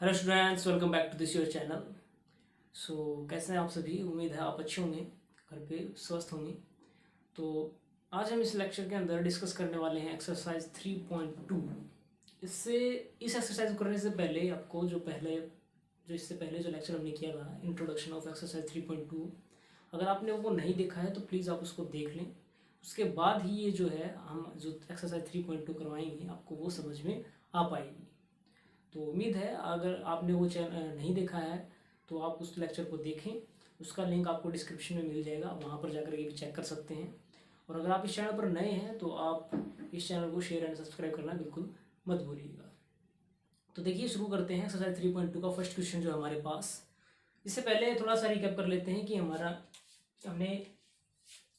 Hello students, welcome back to this your channel. कैसे हैं आप सभी? उम्मीद है आप अच्छे होंगे, घर पे स्वस्थ होंगे। तो आज हम इस लेक्चर के अंदर डिस्कस करने वाले हैं एक्सरसाइज 3.2। इस एक्सरसाइज को करने से पहले आपको जो इससे पहले जो लेक्चर हमने किया था, इंट्रोडक्शन ऑफ एक्सरसाइज 3.2, अगर आपने वो नहीं देखा है तो प्लीज़ आप उसको देख लें। उसके बाद ही ये जो है हम जो एक्सरसाइज 3.2 करवाएंगे आपको वो समझ में आ पाएगी। तो उम्मीद है अगर आपने वो चैनल नहीं देखा है तो आप उस लेक्चर को देखें। उसका लिंक आपको डिस्क्रिप्शन में मिल जाएगा, वहाँ पर जाकर ये भी चेक कर सकते हैं। और अगर आप इस चैनल पर नए हैं तो आप इस चैनल को शेयर एंड सब्सक्राइब करना बिल्कुल मत भूलिएगा। तो देखिए, शुरू करते हैं एक्सरसाइज 3.2 का फर्स्ट क्वेश्चन जो हमारे पास। इससे पहले थोड़ा सा रिकैप कर लेते हैं कि हमने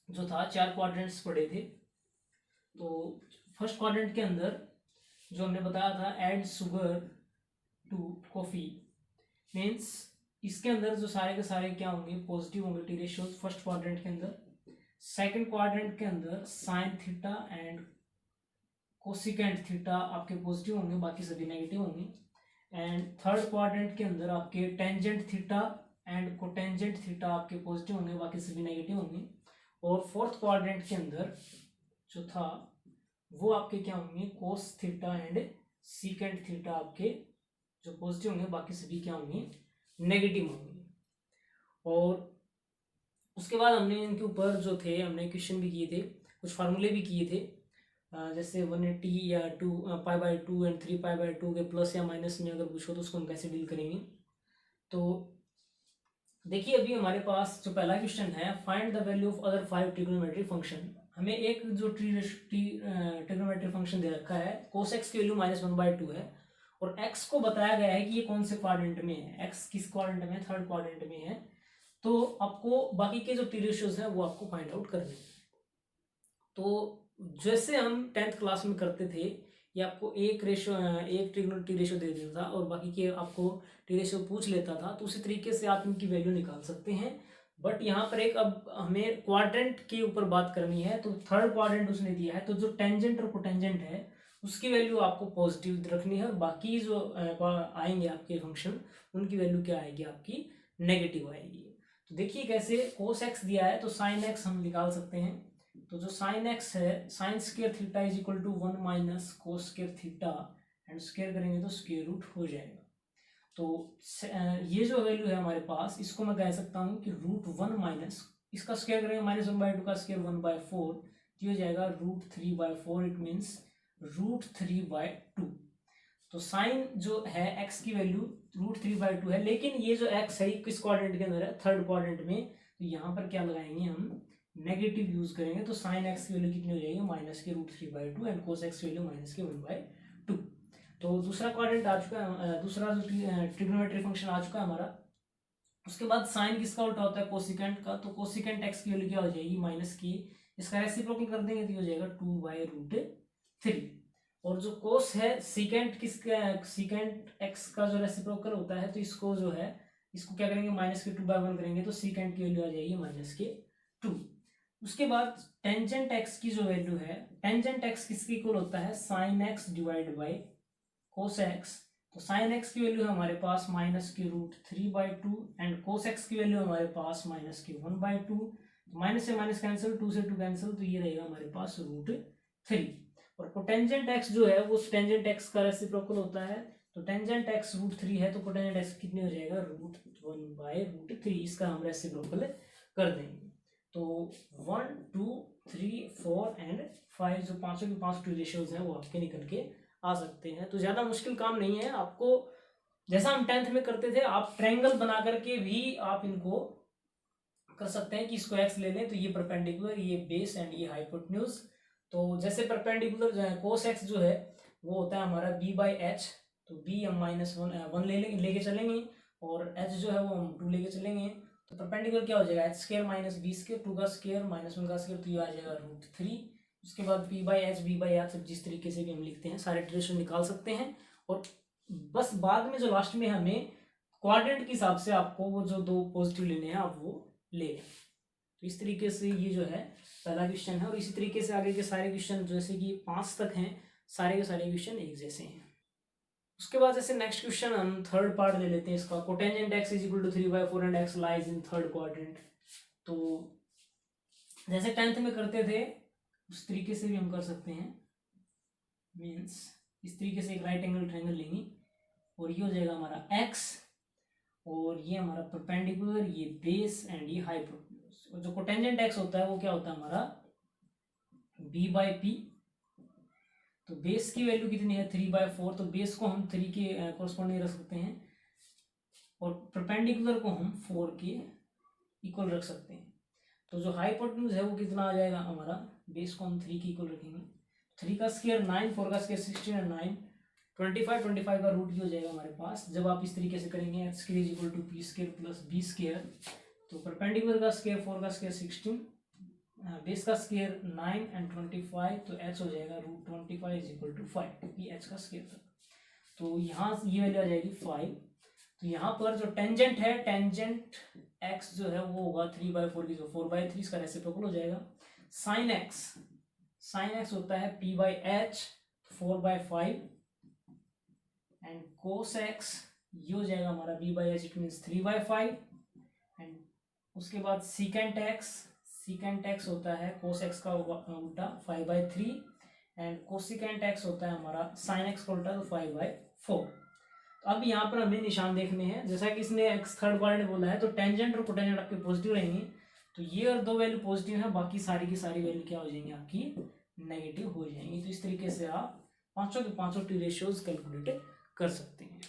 जो था 4 क्वाड्रेंट्स पढ़े थे। तो फर्स्ट क्वाड्रेंट के अंदर जो हमने बताया था, add sugar to coffee, means इसके अंदर जो सारे के सारे क्या होंगे, पॉजिटिव होंगे टी रेशियोज फर्स्ट क्वाड्रेंट के अंदर। सेकंड क्वाड्रेंट के अंदर sine theta and cosecant theta आपके पॉजिटिव होंगे, बाकी सभी नेगेटिव होंगे। एंड थर्ड क्वाड्रेंट के अंदर आपके tangent theta and cotangent theta आपके पॉजिटिव होंगे, बाकी सभी नेगेटिव होंगे। और फोर्थ क्वाड्रेंट के अंदर जो था वो आपके क्या होंगे, cos theta and secant theta आपके जो पॉजिटिव होंगे, बाकी सभी क्या होंगे, नेगेटिव होंगे। और उसके बाद हमने इनके ऊपर जो थे हमने क्वेश्चन भी किए थे, कुछ फार्मूले भी किए थे। जैसे 180 या 2 π/2 एंड 3 π/2 के प्लस या माइनस में अगर पूछो तो उसको हम कैसे डील करेंगे। तो देखिए, अभी हमारे पास जो पहला क्वेश्चन है, find the value of other 5 trigonometric function. हमें एक जो ट्रिग्नोमेट्रिक फंक्शन दे रखा है, cos x की वैल्यू -1/2 है और x को बताया गया है कि ये कौन से क्वाड्रेंट में है। x किस क्वाड्रेंट में है? थर्ड क्वाड्रेंट में है। तो आपको बाकी के जो टी रेशियोज हैं वो आपको फाइंड आउट करने हैं। तो जैसे हम 10th क्लास में करते थे, ये आपको एक टी रेशियो दे देता था और बाकी के आपको टी रेशियो पूछ लेता था, तो उसी तरीके से आप इनकी वैल्यू निकाल सकते हैं। बट यहाँ पर एक अब हमें क्वाड्रेंट के ऊपर बात करनी है, तो थर्ड क्वाड्रेंट उसने दिया है, तो जो टेंजेंट और कोटेंजेंट है उसकी वैल्यू आपको पॉजिटिव रखनी है और बाकी जो आएंगे आपके फंक्शन उनकी वैल्यू क्या आएगी, आपकी नेगेटिव आएगी। तो देखिए कैसे, कोस एक्स दिया है तो साइन एक्स हम निकाल सकते हैं। तो जो साइन एक्स है, sine square theta is equal to 1 minus cos square theta, and square करेंगे तो स्क्वायर रूट हो जाएगा। तो ये जो वैल्यू है हमारे पास, इसको मैं कह सकता हूँ कि √1 माइनस, इसका स्क्वायर करेंगे -1/2 का स्क्वायर 1/4, तो हो जाएगा √3/4। It means √3/2। तो साइन जो है x की वैल्यू √3/2 है, लेकिन ये जो x है किस क्वाड्रेंट के अंदर है, थर्ड क्वाड्रेंट में। तो यहाँ पर क्या लगाएंगे हम, नेगेटिव यूज करेंगे। तो साइन एक्स की वैल्यू कितनी हो जाएगी, -√3/2 एंड कोस एक्स की वैल्यू -1/2। तो दूसरा क्वाड्रेंट आ चुका है, दूसरा जो ट्रिग्नोमेट्री फंक्शन आ चुका है हमारा। उसके बाद साइन किसका उल्टा होता है, कोसिकेंट का। तो कोसिकेंट एक्स की वैल्यू क्या हो जाएगी, -की, इसका रेसिप्रोकल कर देंगे तो हो जाएगा 2/√3। और जो कोस है, सीकेंट एक्स का जो रेसिप्रोकल होता है, तो इसको जो है इसको क्या करेंगे, -2/1 करेंगे तो सीकेंट की वैल्यू आ जाएगी -2। उसके बाद टेंजेंट एक्स की जो वैल्यू है, टेंजेंट एक्स किसके इक्वल होता है, sine x divide by cos x. तो साइन एक्स की वैल्यू है हमारे पास -√3/2 एंड कोस एक्स की वैल्यू हमारे पास -1/2। माइनस से माइनस कैंसिल, 2 से 2 कैंसिल, तो ये रहेगा हमारे पास √3। और कोटेंजेंट एक्स जो है वो टेंजेंट एक्स का रेसिप्रोकल होता है। तो टेंजेंट एक्स √3 है तो कोटेंजेंट एक्स कितनी हो जाएगा, √1/√3। इसका हम रेसिप्रोकल कर देंगे। तो 1 2 3 4 एंड 5 जो पांचों के पांच रेशियोज हैं वो आपके निकल के आ सकते हैं। तो ज्यादा मुश्किल काम नहीं है आपको, जैसा हम 10th में करते थे, आप ट्रायंगल बना करके भी आप इनको कर सकते हैं कि इसको एक्स ले लें तो ये परपेंडिकुलर, ये बेस एंड ये हाइपोटेन्यूज। तो जैसे परपेंडिकुलर जो है कोस एक्स जो है वो होता है हमारा b/h। तो b हम -1 लेके चलेंगे और h जो है वो हम 2 लेके चलेंगे। तो परपेंडिकुलर क्या हो जाएगा, h² - b², 2 का स्क्वायर -1 का स्क्वायर, तो ये आ जाएगा √3। उसके बाद p/h b/h सब जिस तरीके से भी हम लिखते हैं सारे ट्रेशन निकाल सकते हैं। और बस बाद में जो लास्ट में हमें क्वाड्रेंट के हिसाब से आपको वो जो 2 पॉजिटिव लेने हैं आप वो ले लें। तो इस तरीके से ये जो है पहला क्वेश्चन है। और इसी तरीके से आगे के सारे क्वेश्चन जैसे कि 5 तक हैं, सारे के सारे क्वेश्चन एक जैसे हैं। उसके बाद जैसे नेक्स्ट क्वेश्चन हम थर्ड पार्ट ले लेते हैं इसका, cotangent x is equal to 3/4 and x lies in third quadrant. तो जैसे 10th में करते थे उस तरीके से भी हम कर सकते हैं। मीन्स इस तरीके से एक राइट एंगल ट्रायंगल लेंगे और ये हो जाएगा हमारा x और ये हमारा परपेंडिकुलर, ये बेस एंड ये हाइपोटेन्यूज। और जो कोटेंजेंट x होता है वो क्या होता है हमारा b/p। तो बेस की वैल्यू कितनी है 3/4, तो बेस को हम 3 के कोरस्पॉन्डिंग रख सकते हैं और परपेंडिकुलर को हम 4 के इक्वल रख सकते हैं। तो जो हाइपोटेन्यूज है वो कितना आ जाएगा हमारा, बेस को हम 3 के इक्वल रखेंगे, 3 का स्क्वायर 9, 4 का स्क्वायर 16 और 9 25 का रूट ये हो जाएगा हमारे पास। जब आप इस तरीके से करेंगे x square is equal to p square plus b square, तो परपेंडिकुलर का स्क्वायर 4 का स्क्वायर 16, बेस का स्क्वायर 9 एंड 25, तो h हो जाएगा √25 इज इक्वल टू 5, क्योंकि h का स्क्वायर था। तो यहाँ ये वैल्यू आ जाएगी 5। तो यहाँ पर जो टेंजेंट है, टेंजेंट x जो है वो होगा 3/4 की, जो 4/3 इसका रेसिप्रोकल हो जाएगा। साइन x होता है p/h 4/5 एंड कोस x ये हो जाएगा हमारा b/h, इट मीन्स 3/5 एंड उसके बाद सीकेंट x होता है कोस x का उल्टा 5/3 एंड कोसिकेंट x होता है हमारा साइन x का उल्टा, तो 5/4। तो अब यहाँ पर हमें निशान देखने हैं, जैसा कि इसने x थर्ड क्वाड्रेंट में बोला है, तो टेंजेंट और कोटेंजेंट आपके पॉजिटिव रहेंगे। तो ये और 2 वैल्यू पॉजिटिव है, बाकी सारी की सारी वैल्यू क्या हो जाएंगी आपकी नेगेटिव हो जाएंगी। तो इस तरीके से आप पांचों के पांचों टी रेशियोज कैलकुलेट कर सकते हैं।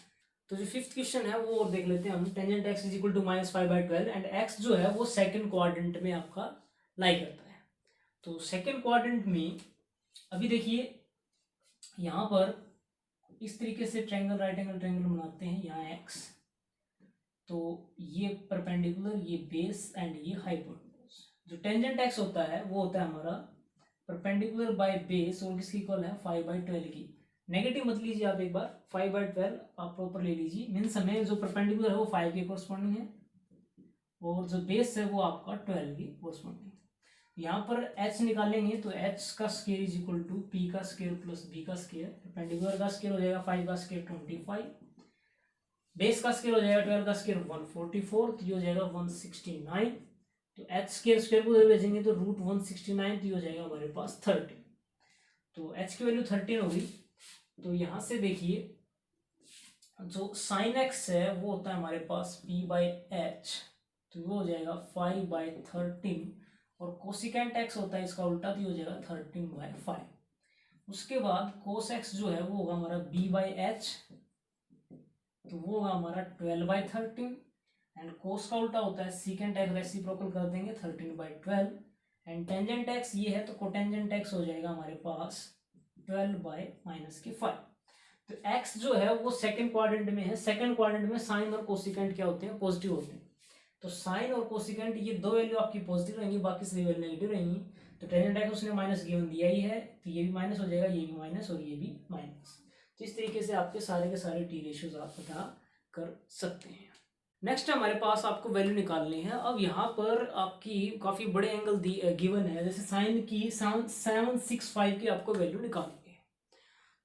तो जो 5th क्वेश्चन है वो और देख लेते हैं हम। Tangent x is equal to -5/12 and x जो है वो सेकंड क्वाड्रेंट में आपका लाई करता है। तो सेकंड क्वाड्रेंट में अभी देखिए यहाँ पर इस तरीके से ट्रायंगल, राइट एंगल ट्रायंगल बनाते हैं। यहाँ x, तो ये परपेंडिकुलर, ये बेस एंड ये हाइपोटेन्यूज। जो टेंजेंट x होता है वो होता है हमारा परपेंडिकुलर बाय बेस और किसकी इक्वल है 5/12 की। नेगेटिव मत लीजिए आप, एक बार 5/12 आप प्रॉपर ले लीजिए। मीन्स हमें जो परपेंडिकुलर है वो 5 के कोरस्पॉन्डिंग है और जो बेस है वो आपका 12 की कोरस्पॉन्डिंग। यहाँ पर h निकालेंगे तो h का square is equal to p का स्क्वायर प्लस b का स्क्वायर। परपेंडिकुलर का स्क्वायर हो जाएगा 5 का स्क्वायर 25, बेस का स्क्वायर हो जाएगा 12 का स्क्वायर 144, तो ये हो जाएगा 169। तो h स्क्वायर को भेजेंगे तो √169, तो ये हो जाएगा हमारे पास 30। तो h की वैल्यू 13 होगी। तो यहाँ से देखिए जो साइन x है वो होता है हमारे पास p/h, तो वो हो जाएगा 5/13 और कोसिकेंट x होता है इसका उल्टा, तो ये हो जाएगा 13/5। उसके बाद कोस x जो है वो होगा हमारा b/h, तो वो होगा हमारा 12/13 एंड कोस का उल्टा होता है सीकेंट x, रेसिप्रोकल कर देंगे 13/12 एंड टेंजेंट x ये है तो कोटेंजेंट x हो जाएगा हमारे पास 12/-5। तो x जो है वो सेकंड क्वाड्रेंट में है। सेकंड क्वाड्रेंट में साइन और कोसिकेंट क्या होते हैं, पॉजिटिव होते हैं। तो साइन और कोसिकेंट ये 2 वैल्यू आपकी पॉजिटिव रहेंगी, बाकी सभी वैल्यू नेगेटिव रहेंगी। तो टेंजेंट x उसने माइनस गिवन दिया ही है, तो ये भी माइनस हो जाएगा, ये भी माइनस और ये भी माइनस। तो इस तरीके से आपके सारे के सारे टी रेशियोज आप पता कर सकते हैं। नेक्स्ट हमारे पास आपको वैल्यू निकालनी है। अब यहाँ पर आपकी काफ़ी बड़े एंगल गिवन है, जैसे साइन की 765 की आपको वैल्यू निकालनी है।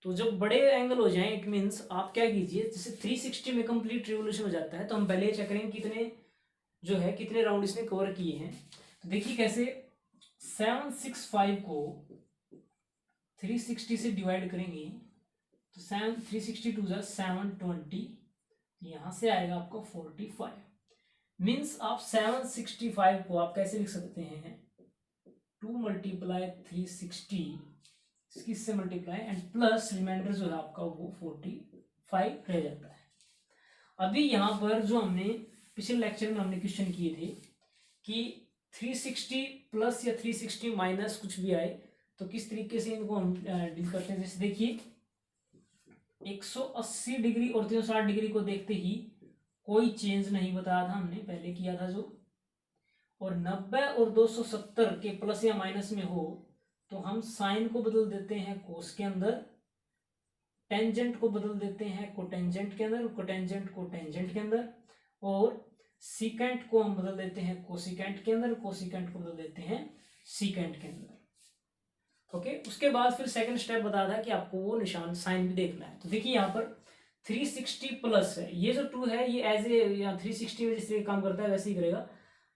तो जब बड़े एंगल हो जाएं, इट मीन्स आप क्या कीजिए, जैसे 360 में कंप्लीट रिवोल्यूशन हो जाता है, तो हम पहले चेक करेंगे कितने जो है कितने राउंड इसने कवर किए हैं। तो देखिए कैसे 765 को 360 से डिवाइड करेंगे तो 360 × 720, यहाँ से आएगा आपको 45। मीन्स आप 765 को आप कैसे लिख सकते हैं, 2 × 360 इससे मल्टीप्लाई एंड प्लस रिमाइंडर जो है आपका वो 45 रह जाता है। अभी यहाँ पर जो हमने पिछले लेक्चर में हमने क्वेश्चन किए थे कि 360 प्लस या 360 माइनस कुछ भी आए तो किस तरीके से इनको हम डील करते हैं। जैसे देखिए 180 डिग्री और 360 डिग्री को देखते ही कोई चेंज नहीं बताया था, हमने पहले किया था जो, और 90 और 270 के प्लस या माइनस में हो तो हम साइन को बदल देते हैं कोस के अंदर, टेंजेंट को बदल देते हैं कोटेंजेंट के अंदर, कोटेंजेंट को टेंजेंट के अंदर, और सीकेंट को हम बदल देते हैं कोसिकेंट के अंदर, कोसिकेंट को बदल देते हैं सीकेंट के अंदर। ओके, उसके बाद फिर सेकंड स्टेप बताया था कि आपको वो निशान साइन भी देखना है। तो देखिए यहाँ पर 360 प्लस है, ये जो 2 है ये एज ए या 360 में जैसे काम करता है वैसे ही करेगा।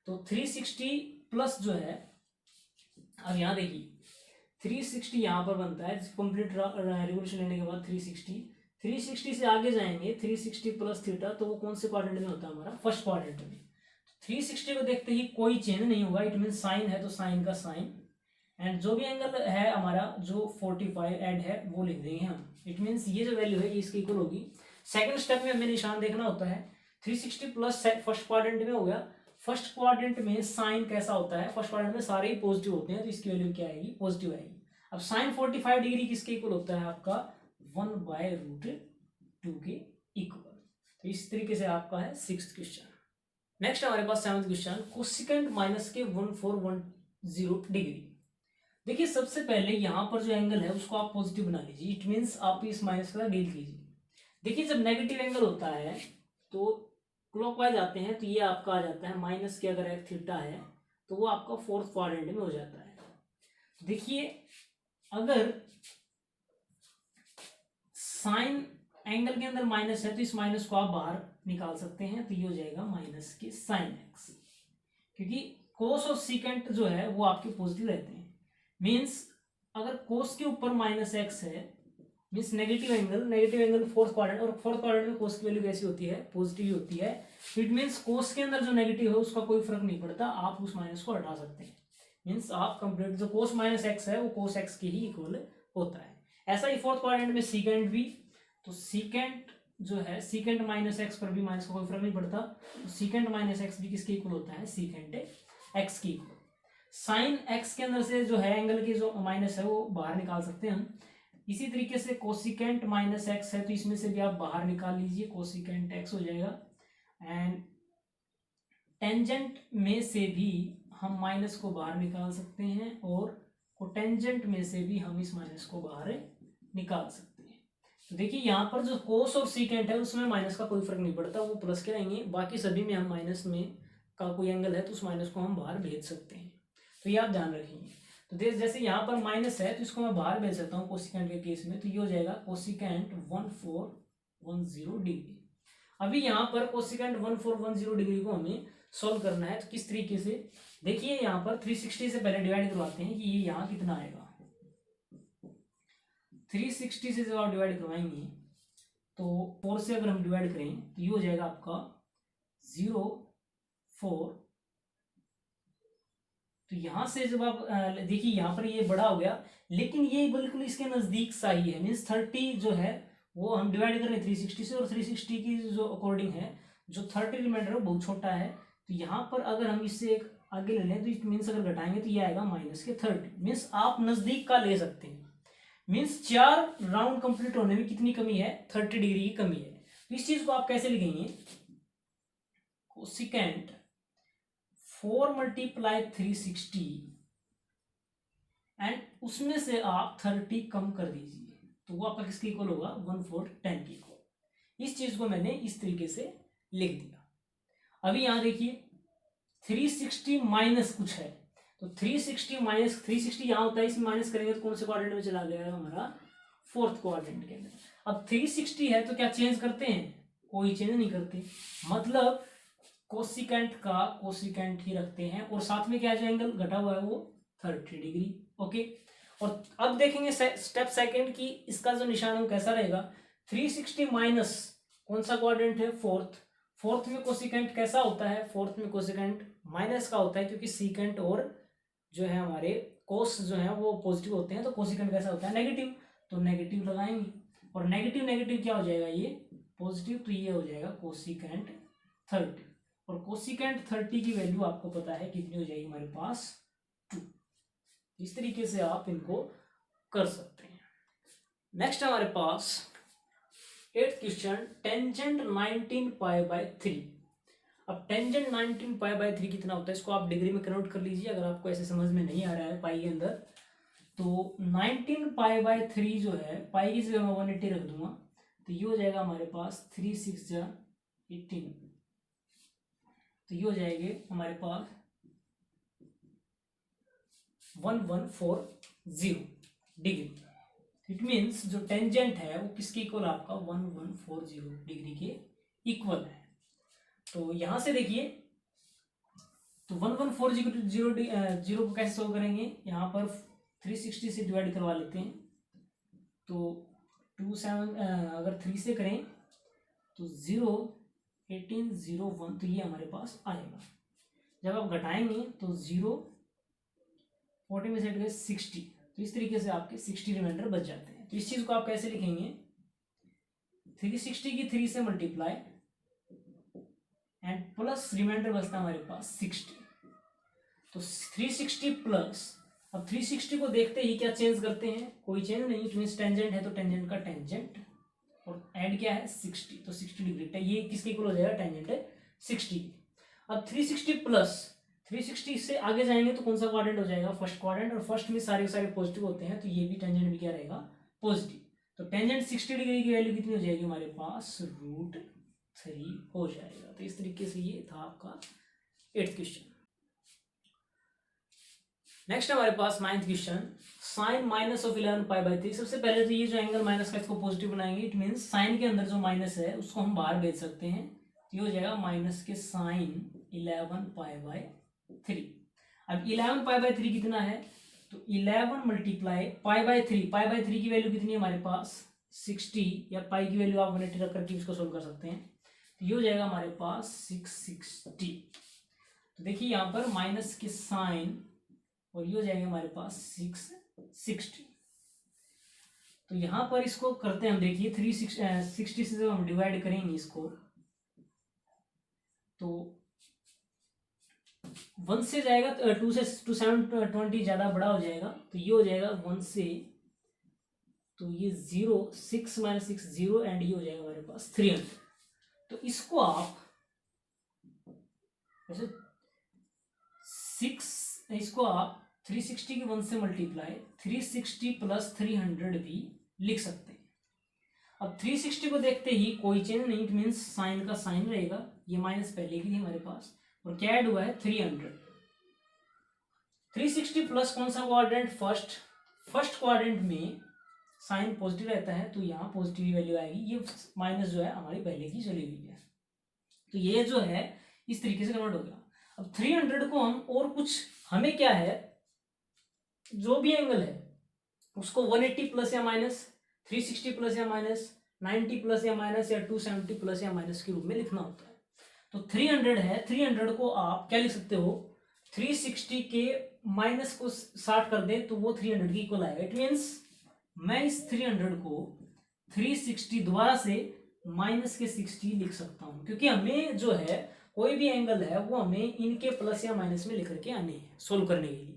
तो 360 प्लस जो है, अब यहाँ देखिए 360 यहाँ पर बनता है कंप्लीट रिवोल्यूशन लेने के बाद 360 से आगे जाएंगे 360 प्लस थीटा, तो वो कौन से क्वाड्रेंट में होता है हमारा, फर्स्ट क्वाड्रेंट में। 360 को देखते ही कोई चेंज नहीं होगा, इट मीन साइन है तो साइन का साइन, एंड जो भी एंगल है हमारा जो 45 एड है वो लिख देंगे हम। इट मीन्स ये जो वैल्यू है इसकी इक्वल होगी। सेकंड स्टेप में हमें निशान देखना होता है। 360 प्लस फर्स्ट क्वाड्रेंट में हो गया। फर्स्ट क्वाड्रेंट में साइन कैसा होता है, फर्स्ट क्वाड्रेंट में सारे ही पॉजिटिव होते हैं, तो इसकी वैल्यू क्या आएगी, पॉजिटिव आएगी। अब साइन 45 डिग्री किसके इक्वल होता है आपका 1/√2 के इक्वल। तो इस तरीके से आपका है 6th क्वेश्चन। नेक्स्ट हमारे पास 7th क्वेश्चन, कोसिकेंट माइनस के 1410 डिग्री। देखिए सबसे पहले यहाँ पर जो एंगल है उसको आप पॉजिटिव बना लीजिए, इट मीन्स आप इस माइनस का डील कीजिए। देखिए जब नेगेटिव एंगल होता है तो क्लॉकवाइज आते हैं, तो ये आपका आ जाता है माइनस के, अगर एक थीटा है तो वो आपका 4th क्वाड्रेंट में हो जाता है। देखिए अगर साइन एंगल के अंदर माइनस है तो इस माइनस को आप बाहर निकाल सकते हैं, तो ये हो जाएगा माइनस के साइन एक्स, क्योंकि कोस और सीकेंट जो है वो आपके पॉजिटिव रहते हैं। मीन्स अगर कोस के ऊपर माइनस एक्स है means negative angle 4th quadrant, और 4th क्वाड्रेंट में कोस की वैल्यू कैसी होती है, पॉजिटिव होती है। इट मीन्स कोस के अंदर जो नेगेटिव है उसका कोई फर्क नहीं पड़ता, आप उस माइनस को हटा सकते हैं। मीन्स आप कंप्लीट जो कोस माइनस एक्स है वो कोस एक्स के ही इक्वल होता है। ऐसा ही 4th क्वाड्रेंट में सीकेंट भी, तो सीकेंट जो है सीकेंट माइनस एक्स पर भी माइनस का कोई फर्क नहीं पड़ता, तो सीकेंट माइनस एक्स भी किसके इक्वल होता है, सीकेंट एक्स की इक्वल। साइन एक्स के अंदर से जो है एंगल की जो माइनस है वो बाहर निकाल सकते हैं हम। इसी तरीके से कोसिकेंट माइनस एक्स है तो इसमें से भी आप बाहर निकाल लीजिए, कोसिकेंट एक्स हो जाएगा। एंड टेंजेंट में से भी हम माइनस को बाहर निकाल सकते हैं, और कोटेंजेंट में से भी हम इस माइनस को बाहर निकाल सकते हैं। तो देखिए यहाँ पर जो कोस और सीकेंट है उसमें माइनस का कोई फर्क नहीं पड़ता, वो प्लस के रहेंगे। बाकी सभी में हम माइनस में का कोई एंगल है तो उस माइनस को हम बाहर भेज सकते हैं, तो ये आप ध्यान रखिए। तो जैसे यहाँ पर माइनस है तो इसको मैं बाहर भेज सकता हूँ कोसिकेंट के केस में, तो ये हो जाएगा कोसिकेंट 1410 डिग्री। अभी यहाँ पर कोसिकेंट 1410 डिग्री को हमें सॉल्व करना है, तो किस तरीके से, देखिए यहाँ पर 360 से पहले डिवाइड करवाते हैं कि ये यहाँ कितना आएगा। 360 से जब आप डिवाइड करवाएंगे तो 4 से अगर हम डिवाइड करें तो ये हो जाएगा आपका 0.4। तो यहां से जब आप देखिए यहाँ पर ये बड़ा हो गया, लेकिन ये बिल्कुल इसके नजदीक सा ही है। मीन्स 30 जो है वो हम डिवाइड कर रहे हैं 360 से, और 360 की जो अकॉर्डिंग है जो 30 रिमाइंडर है वो बहुत छोटा है। तो यहाँ पर अगर हम इससे एक आगे ले लें तो इट मीन्स अगर घटाएंगे तो ये आएगा माइनस के 30। मीन्स आप नजदीक का ले सकते हैं। मीन्स 4 राउंड कंप्लीट होने में कितनी कमी है, 30 डिग्री की कमी है। तो इस चीज को आप कैसे लिखेंगे, कोसिकेंट 4 × 360 एंड उसमें से आप 30 कम कर दीजिए, तो वो आपका किसके इक्वल होगा, 1/410 के इक्वल। इस चीज को मैंने इस तरीके से लिख दिया। अभी यहां देखिए 360 माइनस कुछ है, तो 360 माइनस 360 यहाँ होता है, इसमें माइनस करेंगे तो कौन से क्वाड्रेंट में चला गया हमारा, 4th क्वाड्रेंट के अंदर। अब 360 है तो क्या चेंज करते हैं, कोई चेंज नहीं करते, मतलब कोसिकेंट का कोसिकेंट ही रखते हैं, और साथ में क्या जो एंगल घटा हुआ है वो 30 डिग्री। ओके, और अब देखेंगे स्टेप सेकंड की इसका जो निशान है कैसा रहेगा। 360 माइनस कौन सा क्वाड्रेंट है, 4th में कोसिकेंट कैसा होता है, 4th में कोसिकेंट माइनस का होता है, क्योंकि सीकेंट और जो है हमारे कोस जो है वो पॉजिटिव होते हैं, तो कोसिकेंट कैसा होता है, नेगेटिव, तो नेगेटिव लगाएंगे, और नेगेटिव नेगेटिव क्या हो जाएगा, ये पॉजिटिव, तो ये हो जाएगा कोसिकेंट 30। और कोसिकेंट 30 की वैल्यू आपको पता है कितनी हो जाएगी हमारे पास, 2। इस तरीके से आप इनको कर सकते हैं। नेक्स्ट हमारे पास 8th क्वेश्चन, टेंजेंट 19π/3। अब टेंजेंट 19π/3 कितना होता है, इसको आप डिग्री में कन्वर्ट कर लीजिए अगर आपको ऐसे समझ में नहीं आ रहा है पाई के अंदर। तो 19π/3 जो है, पाई की जगह मैं 180 रख दूंगा, तो ये हो जाएगा हमारे पास 3 6 जा 18, तो ये हो जाएंगे हमारे पास 1140 डिग्री। इट मीन्स जो टेंजेंट है वो किसके इक्वल, आपका 1140 डिग्री के इक्वल है। तो यहां से देखिए, तो 1140 को कैसे सोल्व करेंगे, यहाँ पर 360 से डिवाइड करवा लेते हैं। तो 27 अगर 3 से करें तो 0 1801, तो ये हमारे पास आएगा। जब आप घटाएंगे तो 0 40 में से हट गए 60, तो इस तरीके से आपके 60 रिमाइंडर बच जाते हैं। तो इस चीज को आप कैसे लिखेंगे, 360 की 3 से मल्टीप्लाई एंड प्लस रिमाइंडर बचता है हमारे पास 60। तो 360 प्लस, अब 360 को देखते ही क्या चेंज करते हैं, कोई चेंज नहीं, मींस टेंजेंट है तो टेंजेंट का टेंजेंट, और ऐड क्या है 60, तो 60 डिग्री, ये किसके इक्वल हो जाएगा, टेंजेंट है 60। अब 360 प्लस 360 से आगे जाएंगे तो कौन सा क्वाड्रेंट हो जाएगा, फर्स्ट क्वाड्रेंट, और फर्स्ट में सारे सारे पॉजिटिव होते हैं, तो ये भी टेंजेंट भी क्या रहेगा, पॉजिटिव। तो टेंजेंट 60 डिग्री की वैल्यू कितनी हो जाएगी हमारे पास, √3 हो जाएगा। तो इस तरीके से ये था आपका 8th क्वेश्चन। नेक्स्ट हमारे पास 9th question, sine minus of 11π/3। सबसे पहले तो ये जो एंगल माइनस का, इसको पॉजिटिव बनाएंगे। इट मीन्स साइन के अंदर जो माइनस है उसको हम बाहर भेज सकते हैं, तो ये हो जाएगा माइनस के साइन 11π/3। अब 11π/3 कितना है, तो 11 मल्टीप्लाई π/3 की वैल्यू कितनी है हमारे पास 60, या पाई की वैल्यू आप 180 रख करके इसको सोल्व कर सकते हैं। तो ये हो जाएगा हमारे पास 660। तो देखिए यहाँ पर माइनस के साइन, और ये हो जाएगा हमारे पास 660। तो यहां पर इसको करते हैं हम, देखिए 360 से जब हम डिवाइड करेंगे इसको, तो 1 से जाएगा, 2 से 720 ज्यादा बड़ा हो जाएगा, तो ये हो जाएगा 1 से, तो ये 0 6 - 6 0, एंड ये हो जाएगा हमारे पास 300। तो इसको आप वैसे 360 की 1 से मल्टीप्लाई 360 प्लस 300 भी लिख सकते हैं। अब 360 को देखते ही कोई चेंज नहीं, इट मीन्स साइन का साइन रहेगा, ये माइनस पहले की थी हमारे पास, और क्या ऐड हुआ है 300। 360 प्लस कौन सा क्वाड्रेंट, फर्स्ट क्वाड्रेंट में साइन पॉजिटिव रहता है, तो यहाँ पॉजिटिव वैल्यू आएगी, ये माइनस जो है हमारी पहले की चली हुई है, तो ये जो है इस तरीके से कन्वर्ट हो गया। अब 300 को हम, और कुछ हमें क्या है, जो भी एंगल है उसको 180 प्लस या माइनस, 360 प्लस या माइनस, 90 प्लस या माइनस, या 270 प्लस या माइनस के रूप में लिखना होता है। तो 300 है, 300 को आप क्या लिख सकते हो, 360 के माइनस को 60 कर दे तो वो 300 की इक्वल आएगा। इट मीन्स मैं इस 300 को 360 दोबारा से माइनस के 60 लिख सकता हूं, क्योंकि हमें जो है कोई भी एंगल है वो हमें इनके प्लस या माइनस में लिख करके आने हैं सोल्व करने के लिए।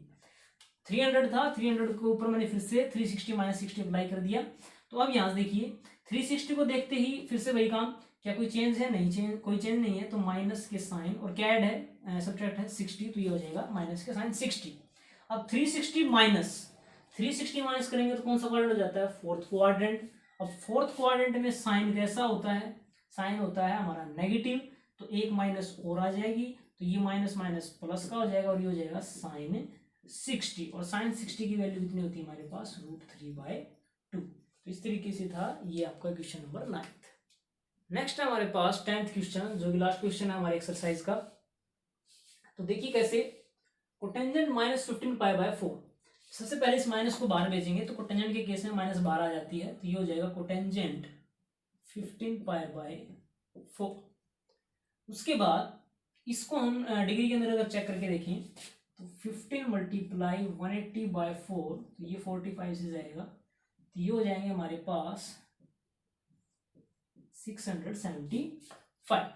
300 था, 300 के ऊपर मैंने फिर से 360 - 60 अप्लाई कर दिया। तो अब यहाँ से देखिए 360 को देखते ही फिर से वही काम, क्या कोई चेंज है, नहीं, कोई चेंज नहीं है, तो माइनस के साइन, और क्या ऐड है, सब्ट्रैक्ट है 60, तो ये हो जाएगा माइनस के साइन 60। अब 360 माइनस करेंगे तो कौन सा क्वाड्रेंट हो जाता है, 4th क्वाड्रेंट। अब 4th क्वाड्रेंट में साइन कैसा होता है, साइन होता है हमारा नेगेटिव, तो एक माइनस और आ जाएगी, तो ये माइनस माइनस प्लस का हो जाएगा, और ये हो जाएगा साइन 60, और साइन 60 की वैल्यू कितनी होती है हमारे पास, √3/2। तो इस तरीके से था ये आपका क्वेश्चन नंबर 9th। नेक्स्ट है हमारे पास 10th क्वेश्चन, जो कि लास्ट क्वेश्चन है हमारे एक्सरसाइज का। तो देखिए कैसे, कोटेंजेंट -15π/4। सबसे पहले इस माइनस को बाहर भेजेंगे, तो कोटेंजेंट के केस में माइनस बाहर आ जाती है, तो ये हो जाएगा कोटेंजेंट 15π/4। उसके बाद इसको हम डिग्री के अंदर अगर चेक करके देखें तो 15 मल्टीप्लाई 180/4, तो ये 45 से जाएगा, तो ये हो जाएंगे हमारे पास 675।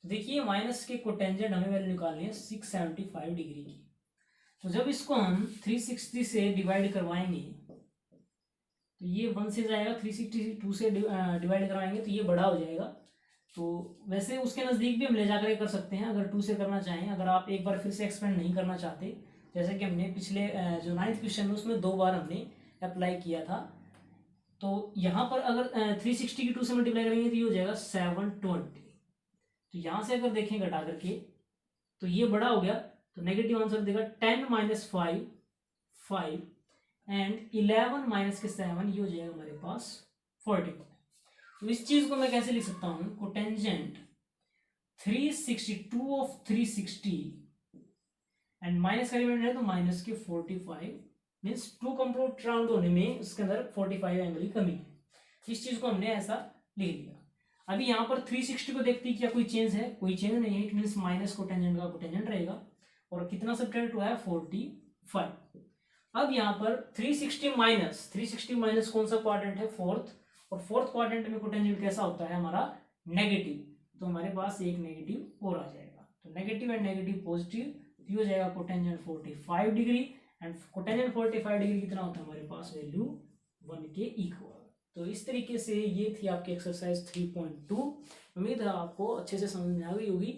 देखिए माइनस के कोटेंजेंट हमें वैल्यू निकालनी है 675 डिग्री की। तो जब इसको हम 360 से डिवाइड करवाएंगे तो ये 1 से जाएगा, 362 से डिवाइड करवाएंगे तो ये बड़ा हो जाएगा। तो वैसे उसके नज़दीक भी हम ले जाकर कर सकते हैं अगर 2 से करना चाहें। अगर आप एक बार फिर से एक्सपेंड नहीं करना चाहते, जैसे कि हमने पिछले जो 9th क्वेश्चन में उसमें 2 बार हमने अप्लाई किया था, तो यहाँ पर अगर 360 की 2 से मल्टीप्लाई करेंगे तो ये हो जाएगा 720। तो यहाँ से अगर देखें घटा करके तो ये बड़ा हो गया, तो नेगेटिव आंसर देगा 10 - 5 5 एंड 11 माइनस के 7 ये हो जाएगा हमारे पास 45। तो इस चीज को मैं कैसे लिख सकता हूं, कोटेंजेंट 362 ऑफ 360 एंड माइनस का एलिमेंट है तो माइनस के 45 मीन्स टू कंप्लीट राउंड होने में उसके अंदर 45 एंगल की कमी है। इस चीज को हमने ऐसा लिख लिया। अभी यहाँ पर 360 को देखते हैं क्या कोई चेंज है, कोई चेंज नहीं है, इट मीन्स माइनस कोटेंजेंट का कोटेंजेंट रहेगा और कितना सब्ट्रैक्ट हुआ है 45। अब यहाँ पर 360 माइनस कौन सा क्वाड्रेंट है, फोर्थ, और फोर्थ क्वाड्रेंट में कोटेंजेंट कैसा होता है हमारा नेगेटिव, तो हमारे पास एक नेगेटिव और आ जाएगा। तो नेगेटिव एंड नेगेटिव पॉजिटिव, ये हो जाएगा cotangent 45 degree and cotangent 45 degree कितना होता है हमारे पास, वैल्यू 1 के इक्वल। तो इस तरीके से ये थी आपकी एक्सरसाइज 3.2। उम्मीद है आपको अच्छे से समझ में आ गई होगी।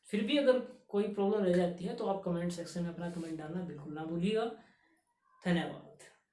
फिर भी अगर कोई प्रॉब्लम रह जाती है तो आप कमेंट सेक्शन में अपना कमेंट डालना बिल्कुल ना भूलिएगा। धन्यवाद।